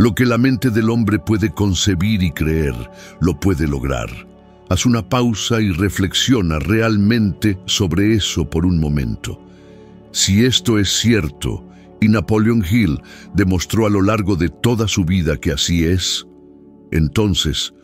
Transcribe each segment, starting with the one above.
Lo que la mente del hombre puede concebir y creer, lo puede lograr. Haz una pausa y reflexiona realmente sobre eso por un momento. Si esto es cierto, y Napoleon Hill demostró a lo largo de toda su vida que así es, entonces,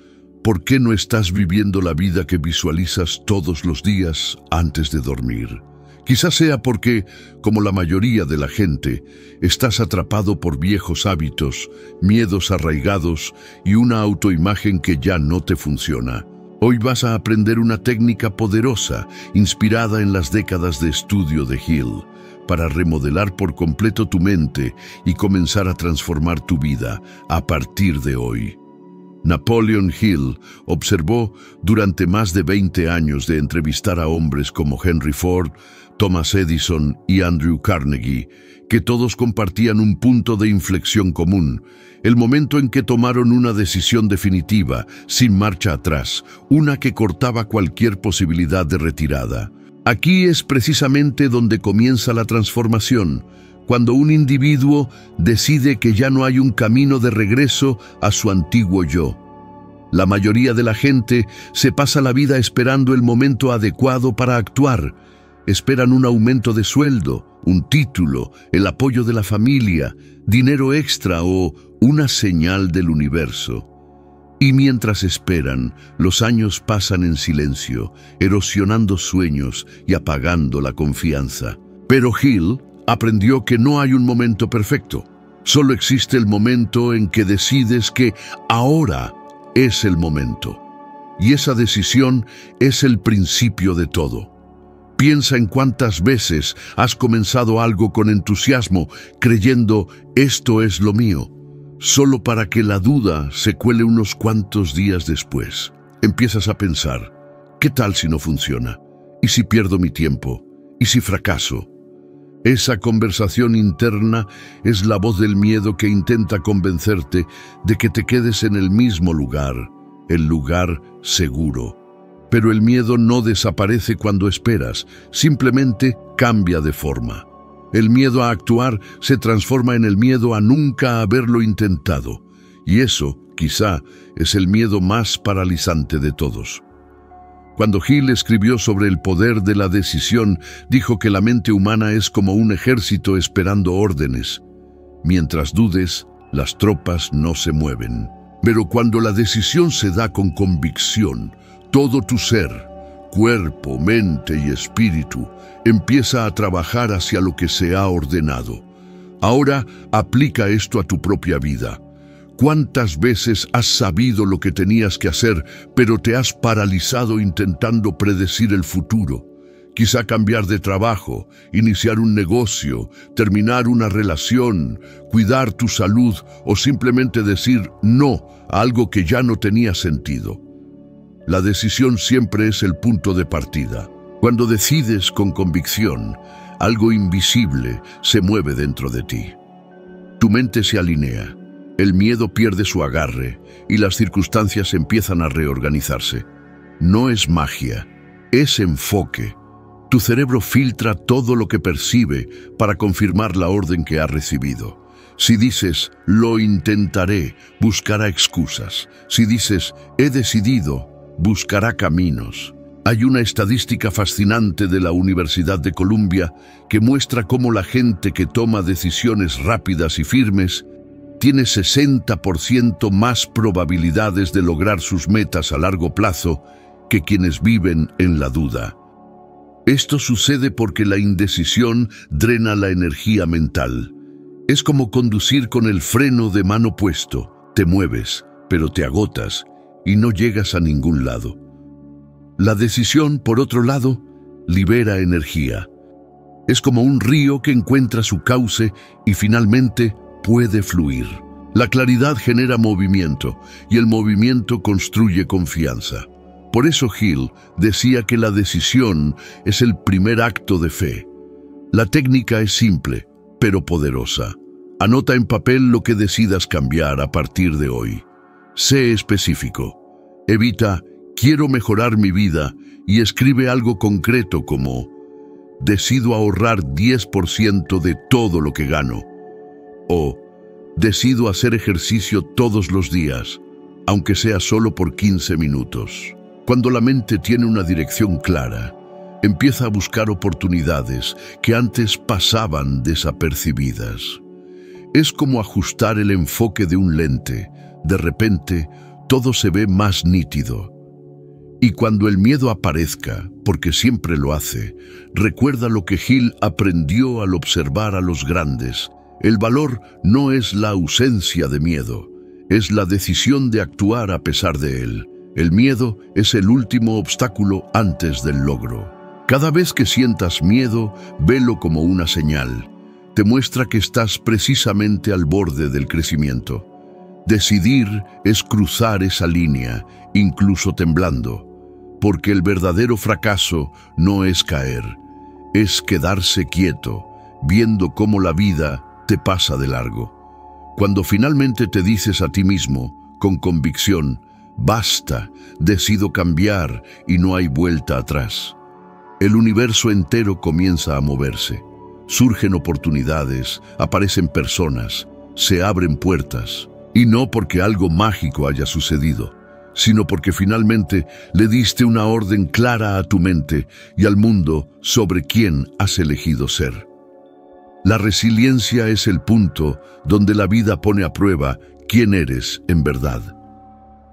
¿por qué no estás viviendo la vida que visualizas todos los días antes de dormir? Quizás sea porque, como la mayoría de la gente, estás atrapado por viejos hábitos, miedos arraigados y una autoimagen que ya no te funciona. Hoy vas a aprender una técnica poderosa, inspirada en las décadas de estudio de Hill, para remodelar por completo tu mente y comenzar a transformar tu vida a partir de hoy. Napoleon Hill observó durante más de 20 años de entrevistar a hombres como Henry Ford, Thomas Edison y Andrew Carnegie, que todos compartían un punto de inflexión común, el momento en que tomaron una decisión definitiva, sin marcha atrás, una que cortaba cualquier posibilidad de retirada. Aquí es precisamente donde comienza la transformación, cuando un individuo decide que ya no hay un camino de regreso a su antiguo yo. La mayoría de la gente se pasa la vida esperando el momento adecuado para actuar. Esperan un aumento de sueldo, un título, el apoyo de la familia, dinero extra o una señal del universo. Y mientras esperan, los años pasan en silencio, erosionando sueños y apagando la confianza. Pero Hill aprendió que no hay un momento perfecto. Solo existe el momento en que decides que ahora es el momento. Y esa decisión es el principio de todo. Piensa en cuántas veces has comenzado algo con entusiasmo, creyendo esto es lo mío, solo para que la duda se cuele unos cuantos días después. Empiezas a pensar, ¿qué tal si no funciona? ¿Y si pierdo mi tiempo? ¿Y si fracaso? Esa conversación interna es la voz del miedo que intenta convencerte de que te quedes en el mismo lugar, el lugar seguro. Pero el miedo no desaparece cuando esperas, simplemente cambia de forma. El miedo a actuar se transforma en el miedo a nunca haberlo intentado. Y eso, quizá, es el miedo más paralizante de todos. Cuando Hill escribió sobre el poder de la decisión, dijo que la mente humana es como un ejército esperando órdenes. Mientras dudes, las tropas no se mueven. Pero cuando la decisión se da con convicción, todo tu ser, cuerpo, mente y espíritu, empieza a trabajar hacia lo que se ha ordenado. Ahora aplica esto a tu propia vida. ¿Cuántas veces has sabido lo que tenías que hacer, pero te has paralizado intentando predecir el futuro? Quizá cambiar de trabajo, iniciar un negocio, terminar una relación, cuidar tu salud o simplemente decir no a algo que ya no tenía sentido. La decisión siempre es el punto de partida. Cuando decides con convicción, algo invisible se mueve dentro de ti. Tu mente se alinea. El miedo pierde su agarre y las circunstancias empiezan a reorganizarse. No es magia, es enfoque. Tu cerebro filtra todo lo que percibe para confirmar la orden que ha recibido. Si dices, lo intentaré, buscará excusas. Si dices, he decidido, buscará caminos. Hay una estadística fascinante de la Universidad de Columbia que muestra cómo la gente que toma decisiones rápidas y firmes tiene 60% más probabilidades de lograr sus metas a largo plazo que quienes viven en la duda. Esto sucede porque la indecisión drena la energía mental. Es como conducir con el freno de mano puesto. Te mueves, pero te agotas y no llegas a ningún lado. La decisión, por otro lado, libera energía. Es como un río que encuentra su cauce y finalmente puede fluir. La claridad genera movimiento y el movimiento construye confianza. Por eso Hill decía que la decisión es el primer acto de fe. La técnica es simple, pero poderosa. Anota en papel lo que decidas cambiar a partir de hoy. Sé específico. Evita quiero mejorar mi vida y escribe algo concreto como decido ahorrar 10% de todo lo que gano o Decido hacer ejercicio todos los días, aunque sea solo por 15 minutos. Cuando la mente tiene una dirección clara, empieza a buscar oportunidades que antes pasaban desapercibidas. Es como ajustar el enfoque de un lente. De repente, todo se ve más nítido. Y cuando el miedo aparezca, porque siempre lo hace, recuerda lo que Hill aprendió al observar a los grandes. El valor no es la ausencia de miedo, es la decisión de actuar a pesar de él. El miedo es el último obstáculo antes del logro. Cada vez que sientas miedo, velo como una señal. Te muestra que estás precisamente al borde del crecimiento. Decidir es cruzar esa línea, incluso temblando, porque el verdadero fracaso no es caer, es quedarse quieto, viendo cómo la vida te pasa de largo. Cuando finalmente te dices a ti mismo, con convicción, basta, decido cambiar y no hay vuelta atrás, el universo entero comienza a moverse. Surgen oportunidades, aparecen personas, se abren puertas. Y no porque algo mágico haya sucedido, sino porque finalmente le diste una orden clara a tu mente y al mundo sobre quién has elegido ser. La resiliencia es el punto donde la vida pone a prueba quién eres en verdad.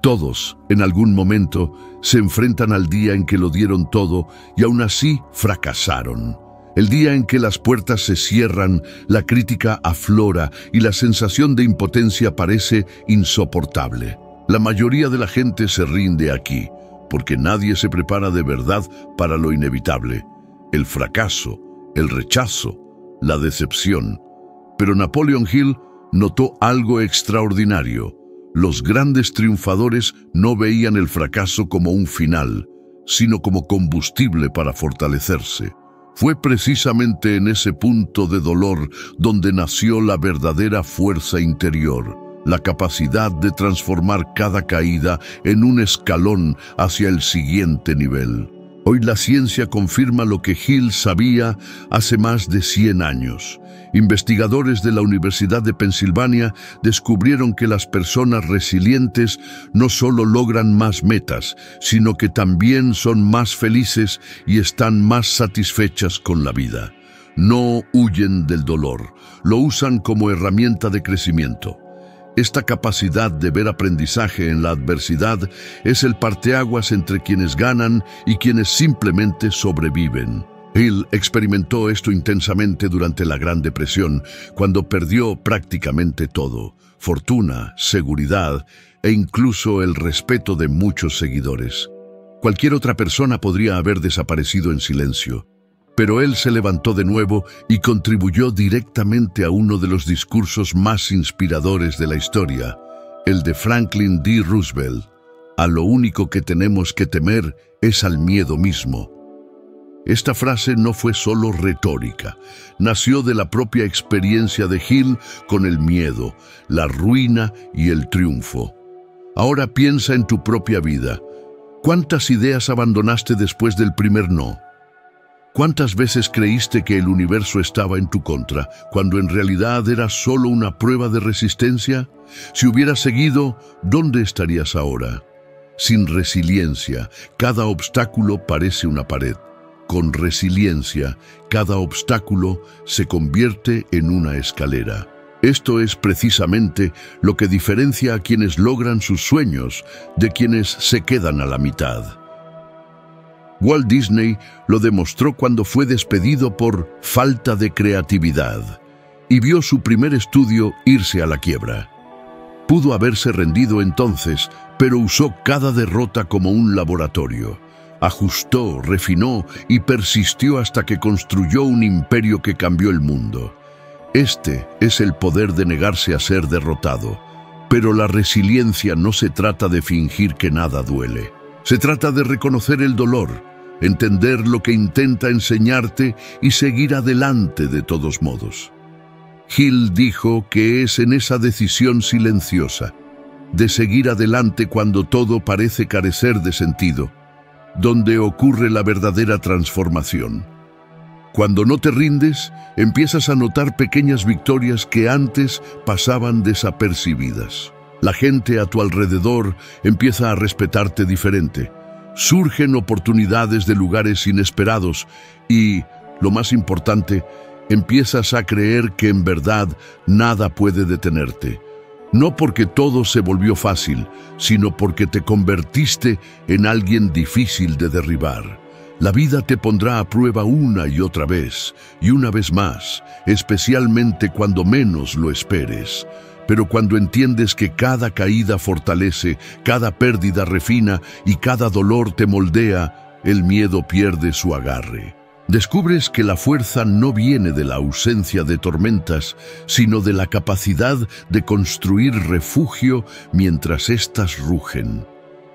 Todos, en algún momento, se enfrentan al día en que lo dieron todo y aún así fracasaron. El día en que las puertas se cierran, la crítica aflora y la sensación de impotencia parece insoportable. La mayoría de la gente se rinde aquí, porque nadie se prepara de verdad para lo inevitable: el fracaso, el rechazo, la decepción. Pero Napoleon Hill notó algo extraordinario. Los grandes triunfadores no veían el fracaso como un final, sino como combustible para fortalecerse. Fue precisamente en ese punto de dolor donde nació la verdadera fuerza interior, la capacidad de transformar cada caída en un escalón hacia el siguiente nivel. Hoy la ciencia confirma lo que Hill sabía hace más de 100 años. Investigadores de la Universidad de Pensilvania descubrieron que las personas resilientes no solo logran más metas, sino que también son más felices y están más satisfechas con la vida. No huyen del dolor, lo usan como herramienta de crecimiento. Esta capacidad de ver aprendizaje en la adversidad es el parteaguas entre quienes ganan y quienes simplemente sobreviven. Hill experimentó esto intensamente durante la Gran Depresión, cuando perdió prácticamente todo: fortuna, seguridad e incluso el respeto de muchos seguidores. Cualquier otra persona podría haber desaparecido en silencio, pero él se levantó de nuevo y contribuyó directamente a uno de los discursos más inspiradores de la historia, el de Franklin D. Roosevelt: a lo único que tenemos que temer es al miedo mismo. Esta frase no fue solo retórica, nació de la propia experiencia de Hill con el miedo, la ruina y el triunfo. Ahora piensa en tu propia vida. ¿Cuántas ideas abandonaste después del primer no? ¿Cuántas veces creíste que el universo estaba en tu contra, cuando en realidad era solo una prueba de resistencia? Si hubieras seguido, ¿dónde estarías ahora? Sin resiliencia, cada obstáculo parece una pared. Con resiliencia, cada obstáculo se convierte en una escalera. Esto es precisamente lo que diferencia a quienes logran sus sueños de quienes se quedan a la mitad. Walt Disney lo demostró cuando fue despedido por falta de creatividad y vio su primer estudio irse a la quiebra. Pudo haberse rendido entonces, pero usó cada derrota como un laboratorio. Ajustó, refinó y persistió hasta que construyó un imperio que cambió el mundo. Este es el poder de negarse a ser derrotado. Pero la resiliencia no se trata de fingir que nada duele. Se trata de reconocer el dolor, entender lo que intenta enseñarte y seguir adelante de todos modos. Hill dijo que es en esa decisión silenciosa, de seguir adelante cuando todo parece carecer de sentido, donde ocurre la verdadera transformación. Cuando no te rindes, empiezas a notar pequeñas victorias que antes pasaban desapercibidas. La gente a tu alrededor empieza a respetarte diferente. Surgen oportunidades de lugares inesperados y, lo más importante, empiezas a creer que en verdad nada puede detenerte. No porque todo se volvió fácil, sino porque te convertiste en alguien difícil de derribar. La vida te pondrá a prueba una y otra vez, y una vez más, especialmente cuando menos lo esperes. Pero cuando entiendes que cada caída fortalece, cada pérdida refina y cada dolor te moldea, el miedo pierde su agarre. Descubres que la fuerza no viene de la ausencia de tormentas, sino de la capacidad de construir refugio mientras éstas rugen.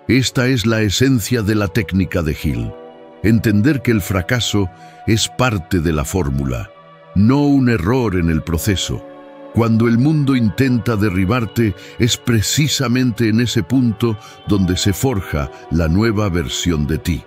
Esta es la esencia de la técnica de Hill. Entender que el fracaso es parte de la fórmula, no un error en el proceso. Cuando el mundo intenta derribarte, es precisamente en ese punto donde se forja la nueva versión de ti.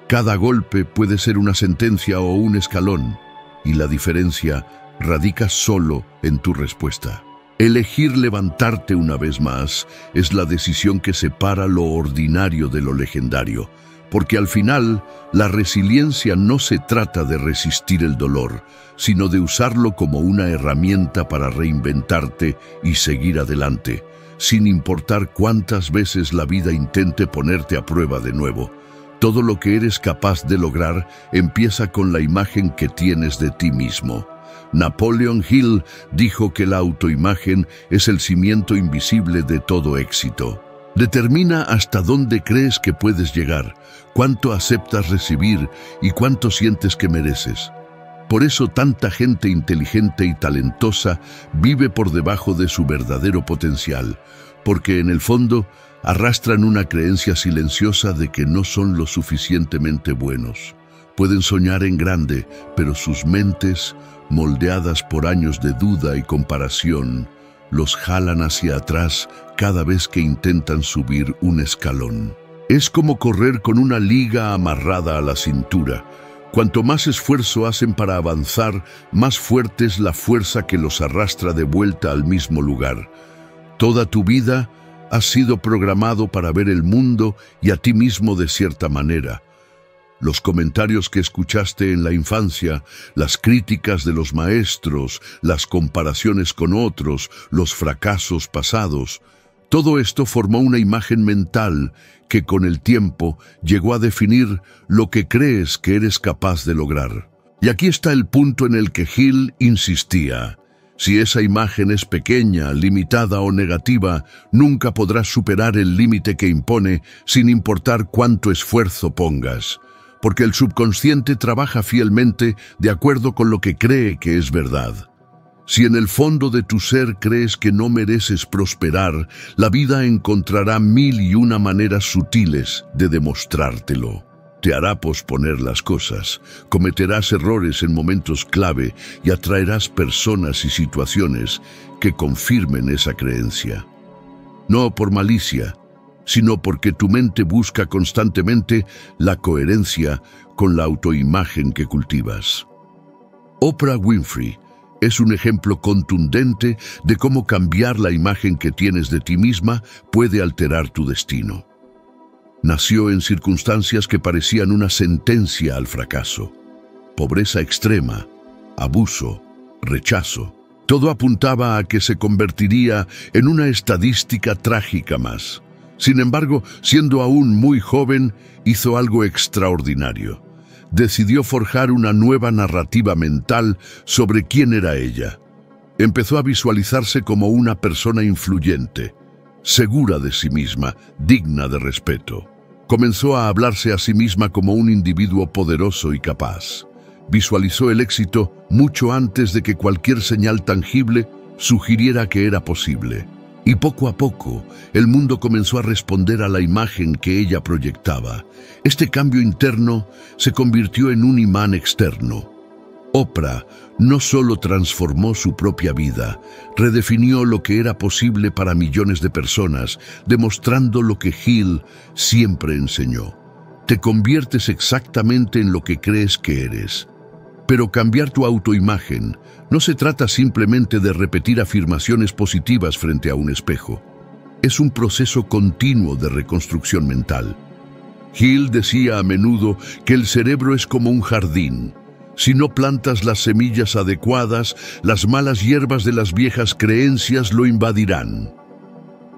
Cada golpe puede ser una sentencia o un escalón, y la diferencia radica solo en tu respuesta. Elegir levantarte una vez más es la decisión que separa lo ordinario de lo legendario, porque al final la resiliencia no se trata de resistir el dolor, sino de usarlo como una herramienta para reinventarte y seguir adelante, sin importar cuántas veces la vida intente ponerte a prueba de nuevo. Todo lo que eres capaz de lograr empieza con la imagen que tienes de ti mismo. Napoleon Hill dijo que la autoimagen es el cimiento invisible de todo éxito. Determina hasta dónde crees que puedes llegar, cuánto aceptas recibir y cuánto sientes que mereces. Por eso tanta gente inteligente y talentosa vive por debajo de su verdadero potencial, porque en el fondo arrastran una creencia silenciosa de que no son lo suficientemente buenos. Pueden soñar en grande, pero sus mentes, moldeadas por años de duda y comparación, los jalan hacia atrás cada vez que intentan subir un escalón. Es como correr con una liga amarrada a la cintura. Cuanto más esfuerzo hacen para avanzar, más fuerte es la fuerza que los arrastra de vuelta al mismo lugar. Toda tu vida has sido programado para ver el mundo y a ti mismo de cierta manera. Los comentarios que escuchaste en la infancia, las críticas de los maestros, las comparaciones con otros, los fracasos pasados, todo esto formó una imagen mental que con el tiempo llegó a definir lo que crees que eres capaz de lograr. Y aquí está el punto en el que Hill insistía. Si esa imagen es pequeña, limitada o negativa, nunca podrás superar el límite que impone sin importar cuánto esfuerzo pongas. Porque el subconsciente trabaja fielmente de acuerdo con lo que cree que es verdad. Si en el fondo de tu ser crees que no mereces prosperar, la vida encontrará 1001 maneras sutiles de demostrártelo. Te hará posponer las cosas, cometerás errores en momentos clave y atraerás personas y situaciones que confirmen esa creencia. No por malicia, sino porque tu mente busca constantemente la coherencia con la autoimagen que cultivas. Oprah Winfrey es un ejemplo contundente de cómo cambiar la imagen que tienes de ti misma puede alterar tu destino. Nació en circunstancias que parecían una sentencia al fracaso. Pobreza extrema, abuso, rechazo. Todo apuntaba a que se convertiría en una estadística trágica más. Sin embargo, siendo aún muy joven, hizo algo extraordinario. Decidió forjar una nueva narrativa mental sobre quién era ella. Empezó a visualizarse como una persona influyente, segura de sí misma, digna de respeto. Comenzó a hablarse a sí misma como un individuo poderoso y capaz. Visualizó el éxito mucho antes de que cualquier señal tangible sugiriera que era posible. Y poco a poco, el mundo comenzó a responder a la imagen que ella proyectaba. Este cambio interno se convirtió en un imán externo. Oprah no solo transformó su propia vida, redefinió lo que era posible para millones de personas, demostrando lo que Hill siempre enseñó. Te conviertes exactamente en lo que crees que eres. Pero cambiar tu autoimagen no se trata simplemente de repetir afirmaciones positivas frente a un espejo. Es un proceso continuo de reconstrucción mental. Hill decía a menudo que el cerebro es como un jardín. Si no plantas las semillas adecuadas, las malas hierbas de las viejas creencias lo invadirán.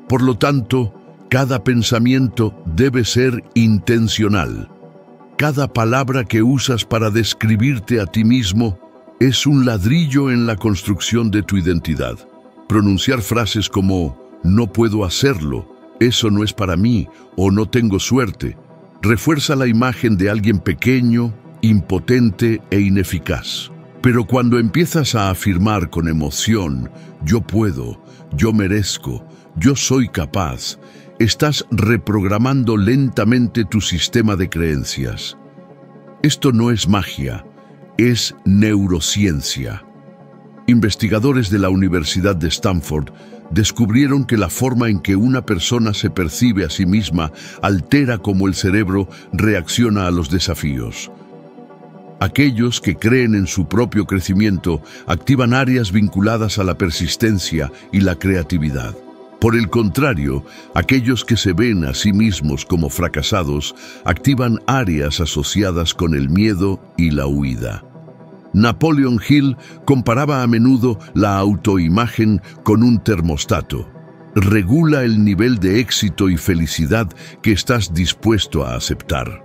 Por lo tanto, cada pensamiento debe ser intencional. Cada palabra que usas para describirte a ti mismo es un ladrillo en la construcción de tu identidad. Pronunciar frases como «no puedo hacerlo», «eso no es para mí» o «no tengo suerte» refuerza la imagen de alguien pequeño, impotente e ineficaz. Pero cuando empiezas a afirmar con emoción «yo puedo», «yo merezco», «yo soy capaz», estás reprogramando lentamente tu sistema de creencias. Esto no es magia, es neurociencia. Investigadores de la Universidad de Stanford descubrieron que la forma en que una persona se percibe a sí misma altera cómo el cerebro reacciona a los desafíos. Aquellos que creen en su propio crecimiento activan áreas vinculadas a la persistencia y la creatividad. Por el contrario, aquellos que se ven a sí mismos como fracasados activan áreas asociadas con el miedo y la huida. Napoleon Hill comparaba a menudo la autoimagen con un termostato. Regula el nivel de éxito y felicidad que estás dispuesto a aceptar.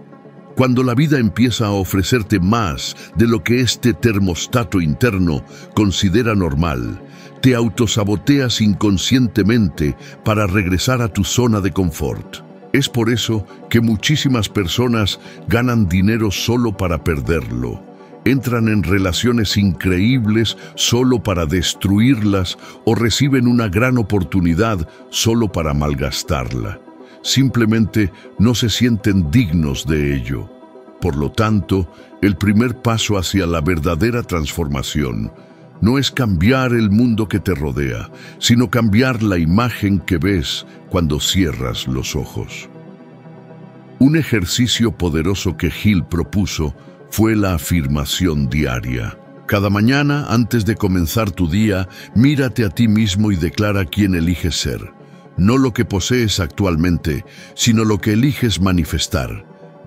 Cuando la vida empieza a ofrecerte más de lo que este termostato interno considera normal, te autosaboteas inconscientemente para regresar a tu zona de confort. Es por eso que muchísimas personas ganan dinero solo para perderlo. Entran en relaciones increíbles solo para destruirlas o reciben una gran oportunidad solo para malgastarla. Simplemente no se sienten dignos de ello. Por lo tanto, el primer paso hacia la verdadera transformación no es cambiar el mundo que te rodea, sino cambiar la imagen que ves cuando cierras los ojos. Un ejercicio poderoso que Hill propuso fue la afirmación diaria. Cada mañana, antes de comenzar tu día, mírate a ti mismo y declara quién eliges ser. No lo que posees actualmente, sino lo que eliges manifestar.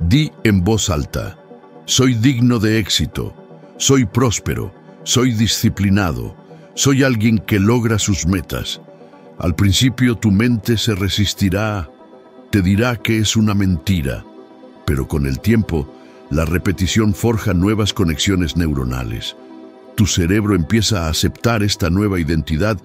Di en voz alta: soy digno de éxito, soy próspero, soy disciplinado, soy alguien que logra sus metas. Al principio tu mente se resistirá, te dirá que es una mentira, pero con el tiempo, la repetición forja nuevas conexiones neuronales. Tu cerebro empieza a aceptar esta nueva identidad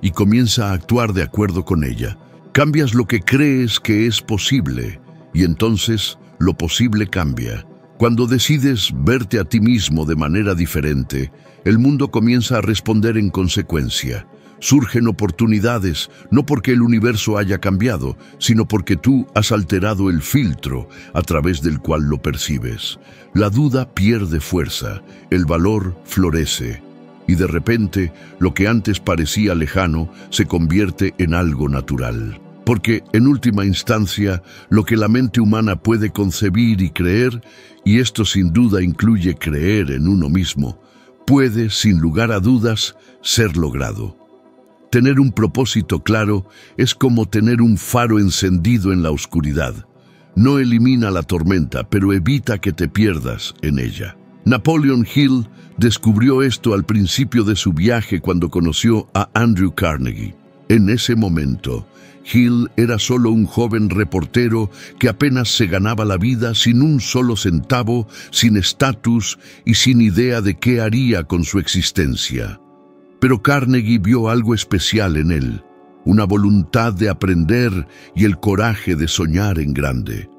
y comienza a actuar de acuerdo con ella. Cambias lo que crees que es posible y entonces lo posible cambia. Cuando decides verte a ti mismo de manera diferente, el mundo comienza a responder en consecuencia. Surgen oportunidades, no porque el universo haya cambiado, sino porque tú has alterado el filtro a través del cual lo percibes. La duda pierde fuerza, el valor florece, y de repente, lo que antes parecía lejano se convierte en algo natural. Porque, en última instancia, lo que la mente humana puede concebir y creer, y esto sin duda incluye creer en uno mismo, puede, sin lugar a dudas, ser logrado. Tener un propósito claro es como tener un faro encendido en la oscuridad. No elimina la tormenta, pero evita que te pierdas en ella. Napoleon Hill descubrió esto al principio de su viaje cuando conoció a Andrew Carnegie. En ese momento, Hill era solo un joven reportero que apenas se ganaba la vida sin un solo centavo, sin estatus y sin idea de qué haría con su existencia. Pero Carnegie vio algo especial en él, una voluntad de aprender y el coraje de soñar en grande.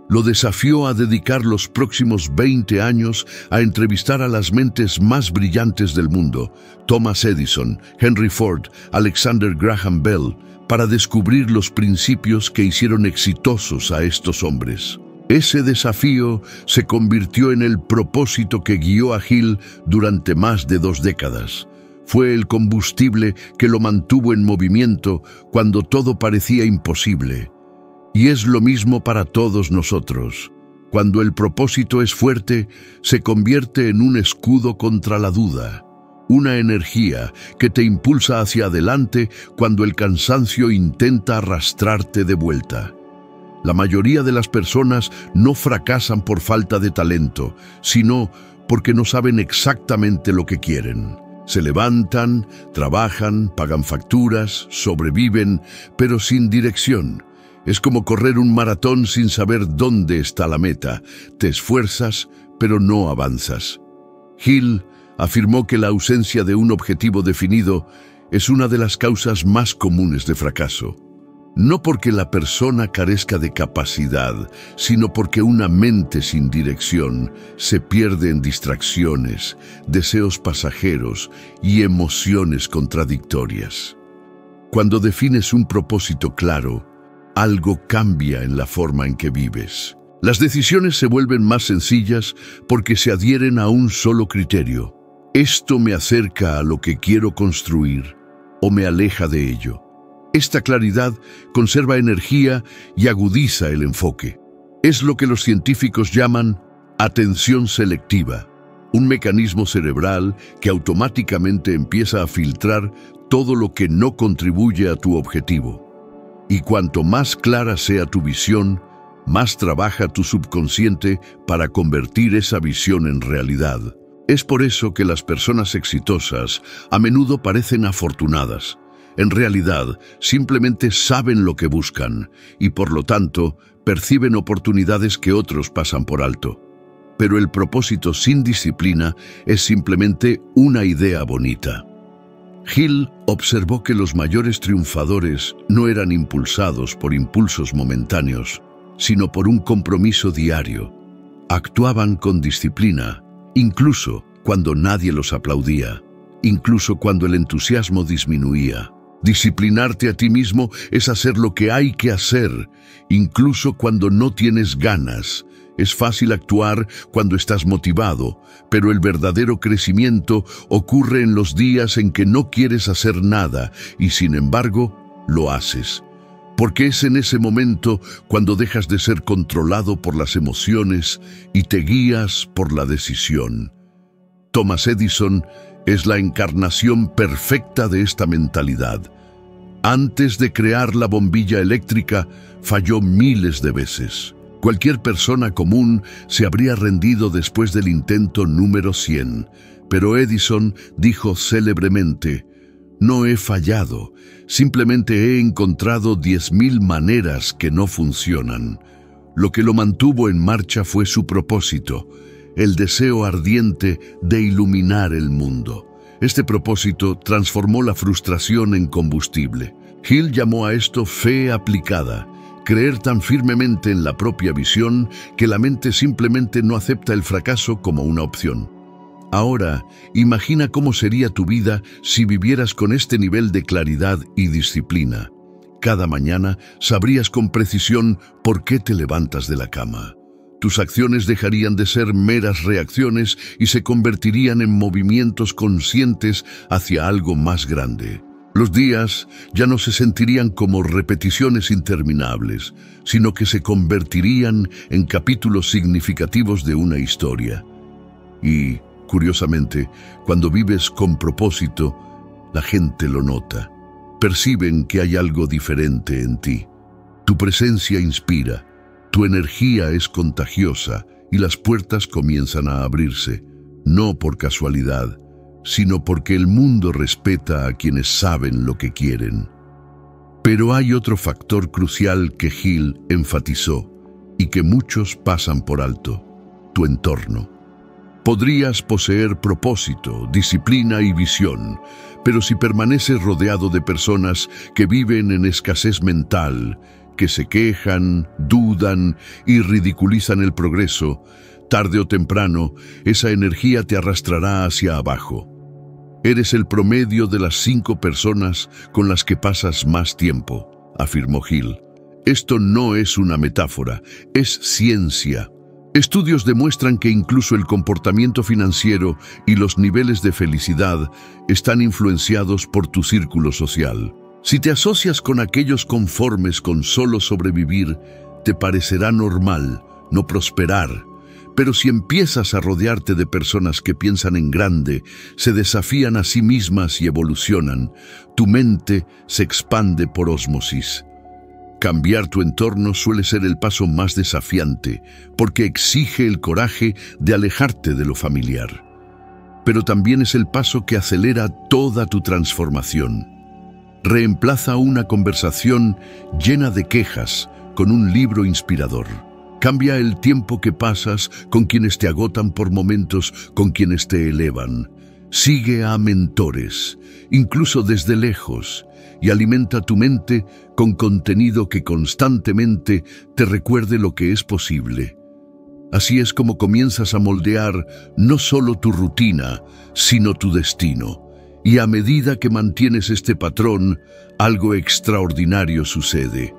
Lo desafió a dedicar los próximos 20 años a entrevistar a las mentes más brillantes del mundo, Thomas Edison, Henry Ford, Alexander Graham Bell, para descubrir los principios que hicieron exitosos a estos hombres. Ese desafío se convirtió en el propósito que guió a Hill durante más de 2 décadas. Fue el combustible que lo mantuvo en movimiento cuando todo parecía imposible. Y es lo mismo para todos nosotros. Cuando el propósito es fuerte, se convierte en un escudo contra la duda, una energía que te impulsa hacia adelante cuando el cansancio intenta arrastrarte de vuelta. La mayoría de las personas no fracasan por falta de talento, sino porque no saben exactamente lo que quieren. Se levantan, trabajan, pagan facturas, sobreviven, pero sin dirección. Es como correr un maratón sin saber dónde está la meta. Te esfuerzas, pero no avanzas. Hill afirmó que la ausencia de un objetivo definido es una de las causas más comunes de fracaso. No porque la persona carezca de capacidad, sino porque una mente sin dirección se pierde en distracciones, deseos pasajeros y emociones contradictorias. Cuando defines un propósito claro, algo cambia en la forma en que vives. Las decisiones se vuelven más sencillas porque se adhieren a un solo criterio. ¿Esto me acerca a lo que quiero construir o me aleja de ello? Esta claridad conserva energía y agudiza el enfoque. Es lo que los científicos llaman atención selectiva, un mecanismo cerebral que automáticamente empieza a filtrar todo lo que no contribuye a tu objetivo. Y cuanto más clara sea tu visión, más trabaja tu subconsciente para convertir esa visión en realidad. Es por eso que las personas exitosas a menudo parecen afortunadas. En realidad, simplemente saben lo que buscan y, por lo tanto, perciben oportunidades que otros pasan por alto. Pero el propósito sin disciplina es simplemente una idea bonita. Hill observó que los mayores triunfadores no eran impulsados por impulsos momentáneos, sino por un compromiso diario. Actuaban con disciplina, incluso cuando nadie los aplaudía, incluso cuando el entusiasmo disminuía. Disciplinarte a ti mismo es hacer lo que hay que hacer, incluso cuando no tienes ganas. Es fácil actuar cuando estás motivado, pero el verdadero crecimiento ocurre en los días en que no quieres hacer nada y, sin embargo, lo haces. Porque es en ese momento cuando dejas de ser controlado por las emociones y te guías por la decisión. Thomas Edison es la encarnación perfecta de esta mentalidad. Antes de crear la bombilla eléctrica, falló miles de veces. Cualquier persona común se habría rendido después del intento número 100, pero Edison dijo célebremente: «No he fallado, simplemente he encontrado 10.000 maneras que no funcionan». Lo que lo mantuvo en marcha fue su propósito, el deseo ardiente de iluminar el mundo. Este propósito transformó la frustración en combustible. Hill llamó a esto fe aplicada, creer tan firmemente en la propia visión que la mente simplemente no acepta el fracaso como una opción. Ahora, imagina cómo sería tu vida si vivieras con este nivel de claridad y disciplina. Cada mañana sabrías con precisión por qué te levantas de la cama. Tus acciones dejarían de ser meras reacciones y se convertirían en movimientos conscientes hacia algo más grande. Los días ya no se sentirían como repeticiones interminables, sino que se convertirían en capítulos significativos de una historia. Y, curiosamente, cuando vives con propósito, la gente lo nota. Perciben que hay algo diferente en ti. Tu presencia inspira. Tu energía es contagiosa y las puertas comienzan a abrirse, no por casualidad, sino porque el mundo respeta a quienes saben lo que quieren. Pero hay otro factor crucial que Hill enfatizó y que muchos pasan por alto: tu entorno. Podrías poseer propósito, disciplina y visión, pero si permaneces rodeado de personas que viven en escasez mental, que se quejan, dudan y ridiculizan el progreso, tarde o temprano, esa energía te arrastrará hacia abajo. Eres el promedio de las 5 personas con las que pasas más tiempo, afirmó Hill. Esto no es una metáfora, es ciencia. Estudios demuestran que incluso el comportamiento financiero y los niveles de felicidad están influenciados por tu círculo social. Si te asocias con aquellos conformes con solo sobrevivir, te parecerá normal, no prosperar. Pero si empiezas a rodearte de personas que piensan en grande, se desafían a sí mismas y evolucionan, tu mente se expande por ósmosis. Cambiar tu entorno suele ser el paso más desafiante, porque exige el coraje de alejarte de lo familiar. Pero también es el paso que acelera toda tu transformación. Reemplaza una conversación llena de quejas con un libro inspirador. Cambia el tiempo que pasas con quienes te agotan por momentos con quienes te elevan. Sigue a mentores, incluso desde lejos, y alimenta tu mente con contenido que constantemente te recuerde lo que es posible. Así es como comienzas a moldear no solo tu rutina, sino tu destino. Y a medida que mantienes este patrón, algo extraordinario sucede.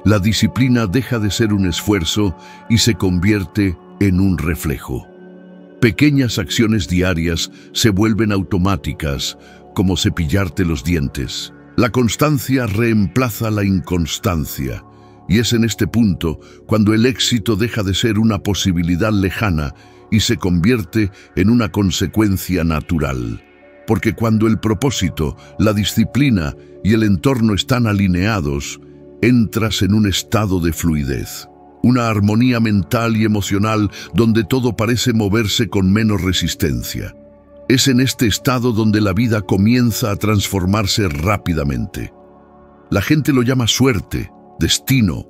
La disciplina deja de ser un esfuerzo y se convierte en un reflejo. Pequeñas acciones diarias se vuelven automáticas, como cepillarte los dientes. La constancia reemplaza la inconstancia, y es en este punto cuando el éxito deja de ser una posibilidad lejana y se convierte en una consecuencia natural. Porque cuando el propósito, la disciplina y el entorno están alineados, entras en un estado de fluidez, una armonía mental y emocional donde todo parece moverse con menos resistencia. Es en este estado donde la vida comienza a transformarse rápidamente. La gente lo llama suerte, destino,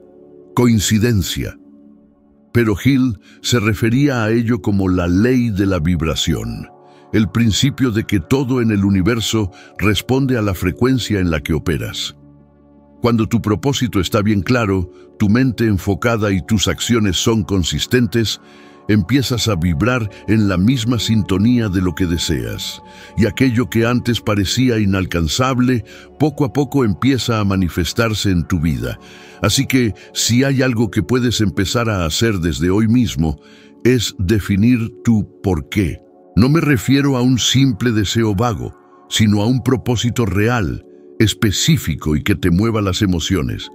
coincidencia. Pero Hill se refería a ello como la ley de la vibración, el principio de que todo en el universo responde a la frecuencia en la que operas. Cuando tu propósito está bien claro, tu mente enfocada y tus acciones son consistentes, empiezas a vibrar en la misma sintonía de lo que deseas, y aquello que antes parecía inalcanzable, poco a poco empieza a manifestarse en tu vida. Así que, si hay algo que puedes empezar a hacer desde hoy mismo, es definir tu por qué. No me refiero a un simple deseo vago, sino a un propósito real, específico y que te mueva las emociones.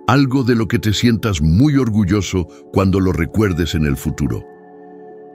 Algo de lo que te sientas muy orgulloso cuando lo recuerdes en el futuro.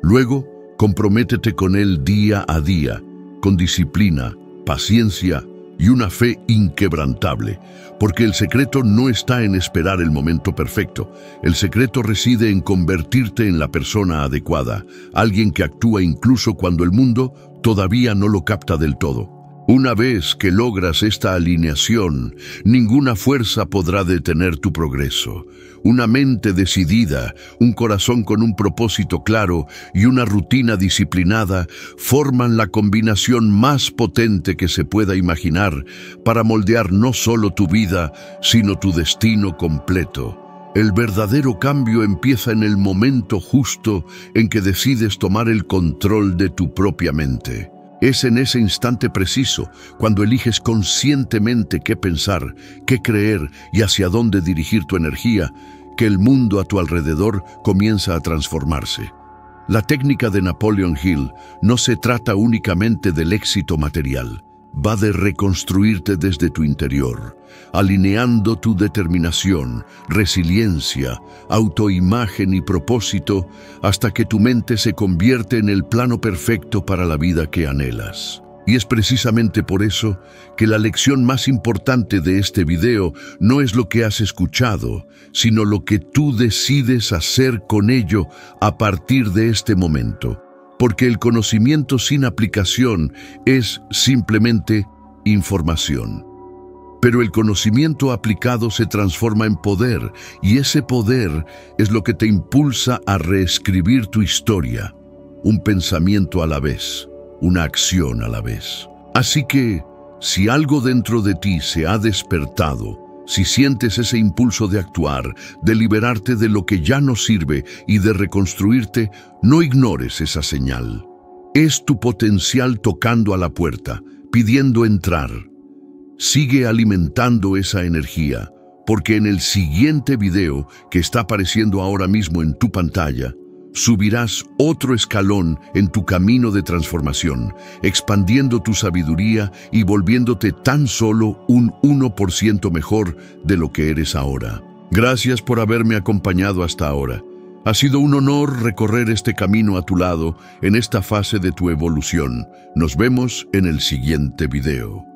Luego, comprométete con él día a día, con disciplina, paciencia y una fe inquebrantable, porque el secreto no está en esperar el momento perfecto. El secreto reside en convertirte en la persona adecuada, alguien que actúa incluso cuando el mundo todavía no lo capta del todo. Una vez que logras esta alineación, ninguna fuerza podrá detener tu progreso. Una mente decidida, un corazón con un propósito claro y una rutina disciplinada forman la combinación más potente que se pueda imaginar para moldear no solo tu vida, sino tu destino completo. El verdadero cambio empieza en el momento justo en que decides tomar el control de tu propia mente. Es en ese instante preciso, cuando eliges conscientemente qué pensar, qué creer y hacia dónde dirigir tu energía, que el mundo a tu alrededor comienza a transformarse. La técnica de Napoleon Hill no se trata únicamente del éxito material. Va de reconstruirte desde tu interior, alineando tu determinación, resiliencia, autoimagen y propósito hasta que tu mente se convierte en el plano perfecto para la vida que anhelas. Y es precisamente por eso que la lección más importante de este video no es lo que has escuchado, sino lo que tú decides hacer con ello a partir de este momento. Porque el conocimiento sin aplicación es simplemente información. Pero el conocimiento aplicado se transforma en poder, y ese poder es lo que te impulsa a reescribir tu historia, un pensamiento a la vez, una acción a la vez. Así que, si algo dentro de ti se ha despertado, si sientes ese impulso de actuar, de liberarte de lo que ya no sirve y de reconstruirte, no ignores esa señal. Es tu potencial tocando a la puerta, pidiendo entrar. Sigue alimentando esa energía, porque en el siguiente video que está apareciendo ahora mismo en tu pantalla, subirás otro escalón en tu camino de transformación, expandiendo tu sabiduría y volviéndote tan solo un 1% mejor de lo que eres ahora. Gracias por haberme acompañado hasta ahora. Ha sido un honor recorrer este camino a tu lado en esta fase de tu evolución. Nos vemos en el siguiente video.